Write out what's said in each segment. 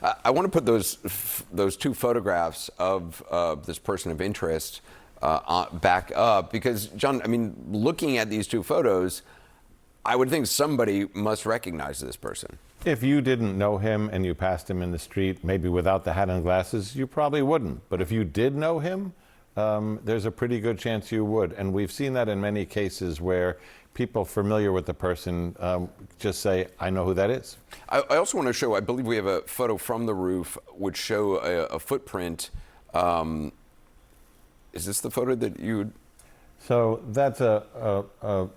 I want to put those two photographs of this person of interest back up because, John, I mean, looking at these two photos, I would think somebody must recognize this person. If you didn't know him and you passed him in the street, maybe without the hat and glasses, you probably wouldn't. But if you did know him, there's a pretty good chance you would. And we've seen that in many cases where people familiar with the person just say, I know who that is. I also want to show, I believe we have a photo from the roof which show a footprint. Is this the photo that you... So that's a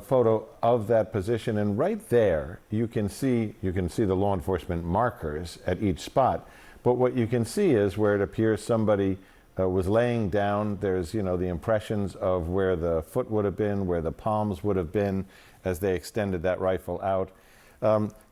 photo of that position, and right there you can see the law enforcement markers at each spot. But what you can see is where it appears somebody was laying down. There's, you know, the impressions of where the foot would have been, where the palms would have been as they extended that rifle out.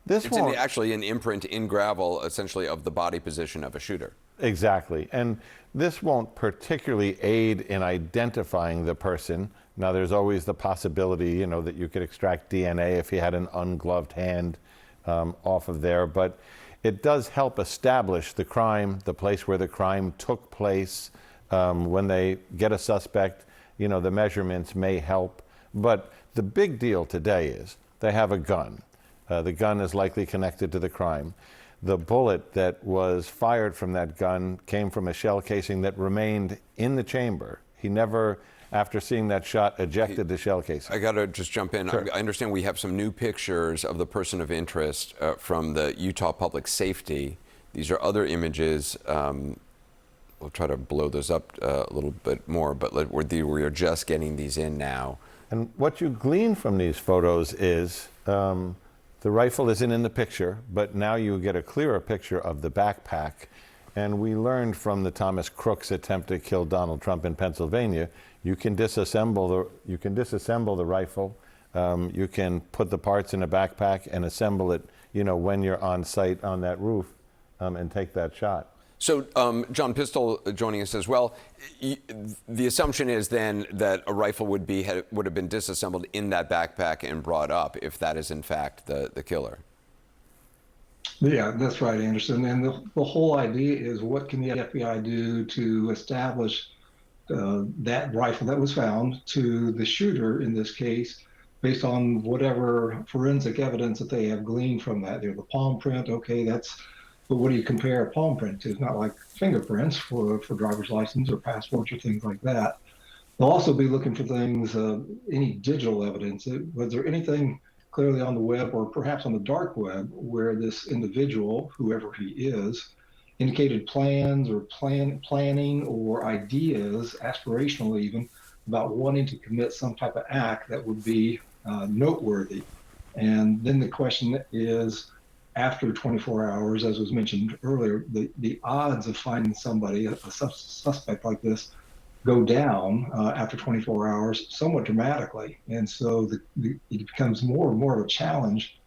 It's actually an imprint in gravel, essentially, of the body position of a shooter. Exactly, and this won't particularly aid in identifying the person. Now, there's always the possibility, you know, that you could extract DNA if he had an ungloved hand off of there, but it does help establish the crime, the place where the crime took place. When they get a suspect, you know, the measurements may help. But the big deal today is they have a gun. The gun is likely connected to the crime. The bullet that was fired from that gun came from a shell casing that remained in the chamber. He never, after seeing that shot, ejected the shell casing. I got to just jump in. Sure. I understand we have some new pictures of the person of interest from the Utah Public Safety. These are other images. We'll try to blow those up a little bit more, but we are just getting these in now. And what you glean from these photos is the rifle isn't in the picture, but now you get a clearer picture of the backpack. And we learned from the Thomas Crooks attempt to kill Donald Trump in Pennsylvania, you can disassemble the rifle. You can put the parts in a backpack and assemble it, you know, when you're on site on that roof and take that shot. So, John Pistol joining us as well. The assumption is then that a rifle would have been disassembled in that backpack and brought up, if that is in fact the killer. Yeah, that's right, Anderson. And the whole idea is, what can the FBI do to establish that rifle that was found to the shooter in this case, based on whatever forensic evidence that they have gleaned from that. The palm print, okay, but what do you compare a palm print to? It's not like fingerprints for driver's license or passports or things like that. They'll also be looking for things, any digital evidence. Was there anything clearly on the web or perhaps on the dark web where this individual, whoever he is, indicated plans or planning or ideas, aspirational even, about wanting to commit some type of act that would be noteworthy? And then the question is, after 24 hours, as was mentioned earlier, the odds of finding somebody, a suspect like this, go down after 24 hours somewhat dramatically. And so it becomes more and more of a challenge.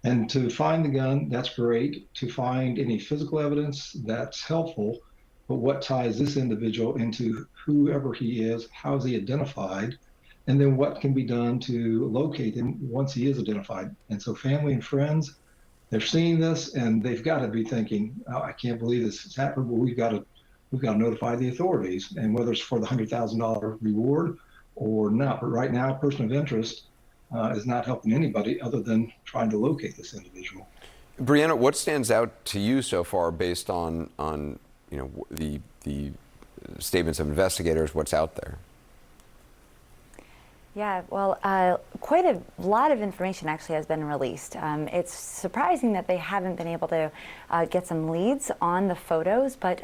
And to find the gun, that's great. To find any physical evidence, that's helpful. But what ties this individual into whoever he is, how is he identified, and then what can be done to locate him once he is identified? And so family and friends, they're seeing this and they've got to be thinking, oh, I can't believe this has happened, but we've got to notify the authorities, and whether it's for the $100,000 reward or not. But right now, person of interest is not helping anybody other than trying to locate this individual. Brianna, what stands out to you so far, based on you know, the statements of investigators? What's out there? Yeah, well, quite a lot of information actually has been released. It's surprising that they haven't been able to get some leads on the photos, but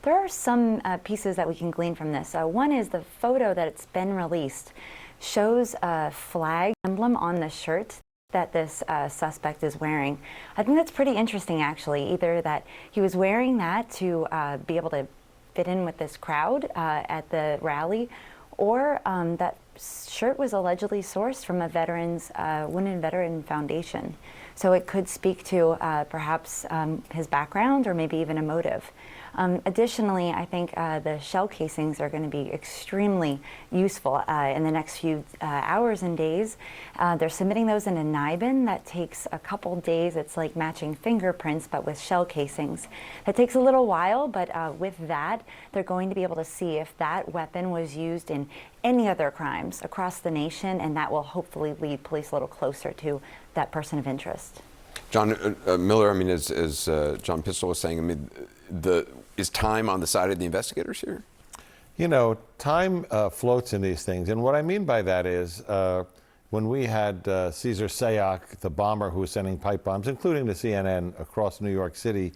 there are some pieces that we can glean from this. One is the photo that's been released shows a flag emblem on the shirt that this suspect is wearing. I think that's pretty interesting, actually, either that he was wearing that to be able to fit in with this crowd at the rally, or that shirt was allegedly sourced from a Wounded Veteran Foundation. So it could speak to perhaps his background or maybe even a motive. Additionally, I think the shell casings are going to be extremely useful in the next few hours and days. They're submitting those in a NIBIN that takes a couple days. It's like matching fingerprints, but with shell casings. That takes a little while, but with that, they're going to be able to see if that weapon was used in any other crimes across the nation, and that will hopefully lead police a little closer to that person of interest. John Miller, I mean, as John Pistole was saying, I mean, is time on the side of the investigators here? You know, time floats in these things. And what I mean by that is when we had Cesar Sayoc, the bomber who was sending pipe bombs, including to CNN across New York City,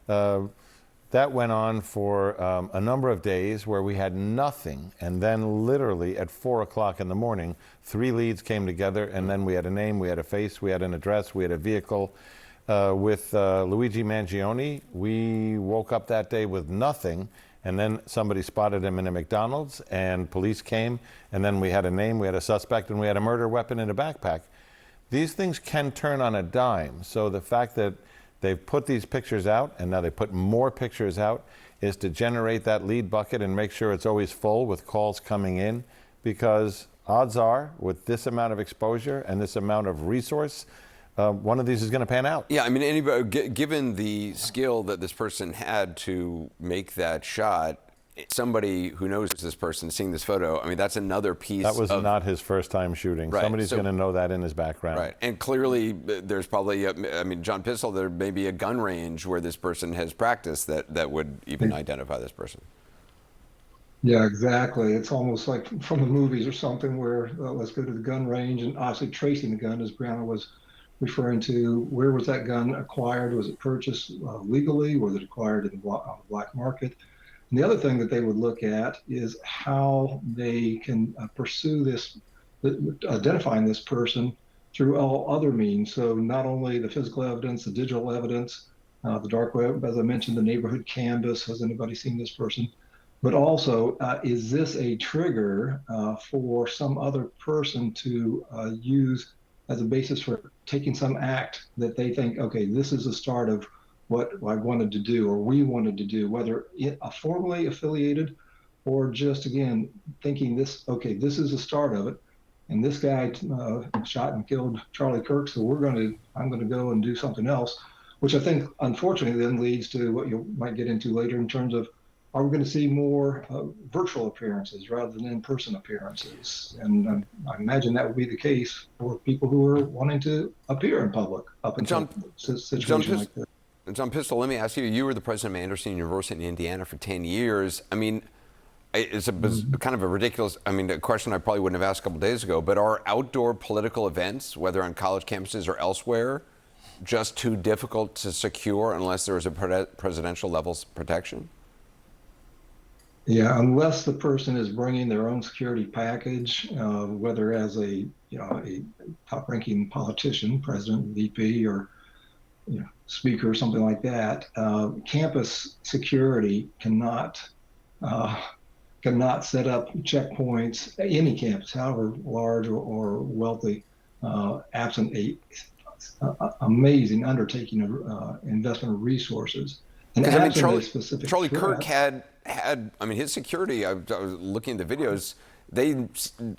that went on for a number of days where we had nothing. And then literally at 4 o'clock in the morning, 3 leads came together, and then we had a name, we had a face, we had an address, we had a vehicle. With Luigi Mangione, we woke up that day with nothing, and then somebody spotted him in a McDonald's, and police came, and then we had a name, we had a suspect, and we had a murder weapon in a backpack. These things can turn on a dime. So the fact that they've put these pictures out, and now they put more pictures out, is to generate that lead bucket and make sure it's always full with calls coming in, because odds are, with this amount of exposure and this amount of resource, one of these is going to pan out. Yeah, I mean, anybody, given the skill that this person had to make that shot, somebody who knows this person, seeing this photo, I mean, that's another piece. That was not his first time shooting. Right, Somebody's going to know that in his background. Right, and clearly there's probably, I mean, John Pistole, there may be a gun range where this person has practiced that would even identify this person. Yeah, exactly. It's almost like from the movies or something where let's go to the gun range, and obviously tracing the gun, as Brianna was referring to, where was that gun acquired? Was it purchased legally? Was it acquired in on the black market? And the other thing that they would look at is how they can pursue this, identifying this person through all other means. So not only the physical evidence, the digital evidence, the dark web, as I mentioned, the neighborhood canvas, has anybody seen this person? But also, is this a trigger for some other person to use as a basis for taking some act that they think, okay, this is the start of what I wanted to do or we wanted to do, whether formally affiliated or just, again, thinking this, okay, this is the start of it. And this guy shot and killed Charlie Kirk, so I'm going to go and do something else, which I think, unfortunately, then leads to what you might get into later in terms of, are we going to see more virtual appearances rather than in-person appearances? And I imagine that would be the case for people who are wanting to appear in public up until a situation like this. John Pistole, let me ask you, you were the president of Anderson University in Indiana for 10 years. I mean, it's kind of a ridiculous, I mean, a question I probably wouldn't have asked a couple days ago, but are outdoor political events, whether on college campuses or elsewhere, just too difficult to secure unless there is a presidential level protection? Yeah, unless the person is bringing their own security package, whether as a top-ranking politician, president, VP, or speaker, or something like that, campus security cannot set up checkpoints. Any campus, however large or wealthy, absent a amazing undertaking of investment of resources. And I mean, Charlie Kirk had, I mean, his security, I was looking at the videos, they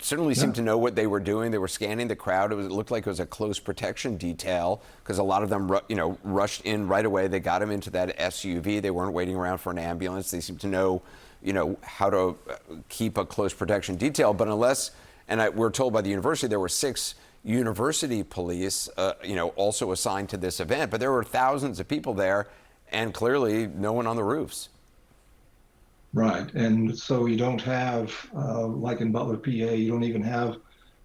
certainly seemed to know what they were doing. They were scanning the crowd. It looked like it was a close protection detail because a lot of them, rushed in right away. They got him into that SUV. They weren't waiting around for an ambulance. They seemed to know, how to keep a close protection detail. But we're told by the university there were 6 university police, also assigned to this event. But there were thousands of people there, and clearly no one on the roofs. Right, and so you don't have, like in Butler, PA, you don't even have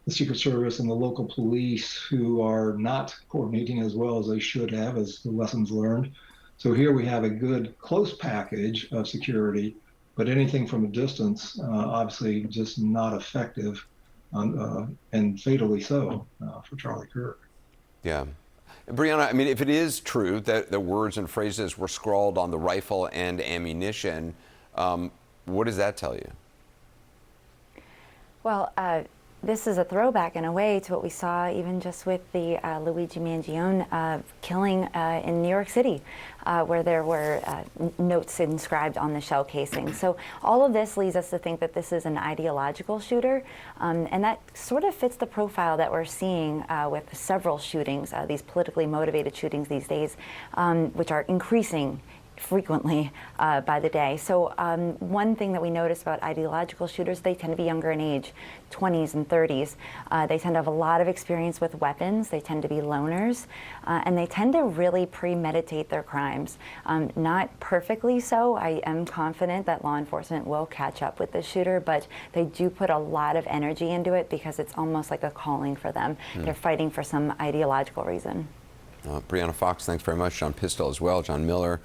the Secret Service and the local police who are not coordinating as well as they should have, as the lessons learned. So here we have a good close package of security, but anything from a distance, obviously just not effective, and fatally so for Charlie Kirk. Yeah. Brianna, I mean, if it is true that the words and phrases were scrawled on the rifle and ammunition, what does that tell you? Well, this is a throwback in a way to what we saw even just with the Luigi Mangione killing in New York City, where there were notes inscribed on the shell casing. So all of this leads us to think that this is an ideological shooter, and that sort of fits the profile that we're seeing with several shootings, these politically motivated shootings these days, which are increasing frequently by the day. So one thing that we notice about ideological shooters, they tend to be younger in age, 20s and 30s. They tend to have a lot of experience with weapons. They tend to be loners, and they tend to really premeditate their crimes. Not perfectly so. I am confident that law enforcement will catch up with the shooter, but they do put a lot of energy into it because it's almost like a calling for them. They're fighting for some ideological reason. Brianna Fox, thanks very much. John Pistol as well. John Miller,